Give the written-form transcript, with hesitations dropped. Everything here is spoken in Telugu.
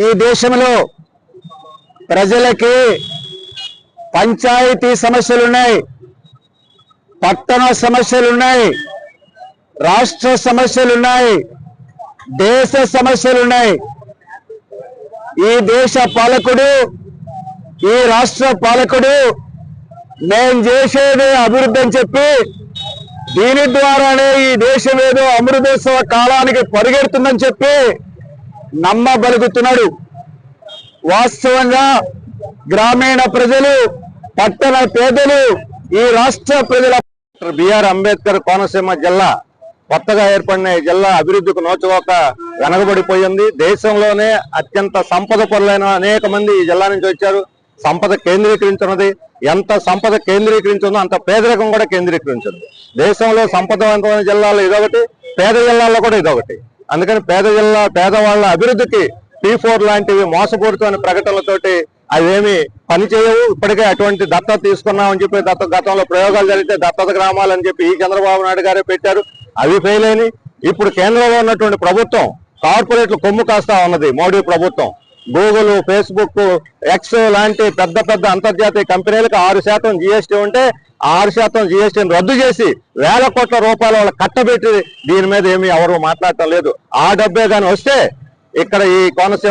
ఈ దేశంలో ప్రజలకి పంచాయతీ సమస్యలున్నాయి, పట్టణ సమస్యలున్నాయి, రాష్ట్ర సమస్యలున్నాయి, దేశ సమస్యలున్నాయి. ఈ దేశ పాలకుడు, ఈ రాష్ట్ర పాలకుడు నేను చేసేదే అభివృద్ధి అని చెప్పి దీని ద్వారానే ఈ దేశం ఏదో అమృతోత్సవ కాలానికి పరిగెడుతుందని చెప్పి నమ్మబలుగుతున్నాడు. వాస్తవంగా గ్రామీణ ప్రజలు, పట్టణ పేదలు, ఈ రాష్ట్ర ప్రజల బిఆర్ అంబేద్కర్ కోనసీమ జిల్లా కొత్తగా ఏర్పడిన జిల్లా అభివృద్ధికి నోచుకోక వెనకబడిపోయింది. దేశంలోనే అత్యంత సంపద పరులైన అనేక మంది ఈ జిల్లా నుంచి వచ్చారు. సంపద కేంద్రీకరించున్నది. ఎంత సంపద కేంద్రీకరించిందో అంత పేదరికం కూడా కేంద్రీకరించింది. దేశంలో సంపదవంతమైన జిల్లాలో ఇదొకటి, పేద జిల్లాల్లో కూడా ఇదొకటి. అందుకని పేదవాళ్ళ అభివృద్ధికి P4 లాంటివి మోసపూరితమైన ప్రకటనలతోటి అవేమి పనిచేయవు. ఇప్పటికే అటువంటి దత్తత తీసుకున్నామని చెప్పి గతంలో ప్రయోగాలు జరిగితే దత్తత గ్రామాలు అని చెప్పి ఈ చంద్రబాబు నాయుడు గారే పెట్టారు, అవి ఫెయిల్ అయినాయి. ఇప్పుడు కేంద్రంలో ఉన్నటువంటి ప్రభుత్వం కార్పొరేట్లు కొమ్ము కాస్తా ఉన్నది. మోడీ ప్రభుత్వం గూగుల్, ఫేస్బుక్, ఎక్స్ లాంటి పెద్ద పెద్ద అంతర్జాతీయ కంపెనీలకు 6% GST ఉంటే 6% GSTని రద్దు చేసి వేల కోట్ల రూపాయల వాళ్ళ కట్టబెట్టి దీని మీద ఏమీ ఎవరు మాట్లాడటం లేదు. ఆ డబ్బే కానీ వస్తే ఇక్కడ ఈ కోనసీమ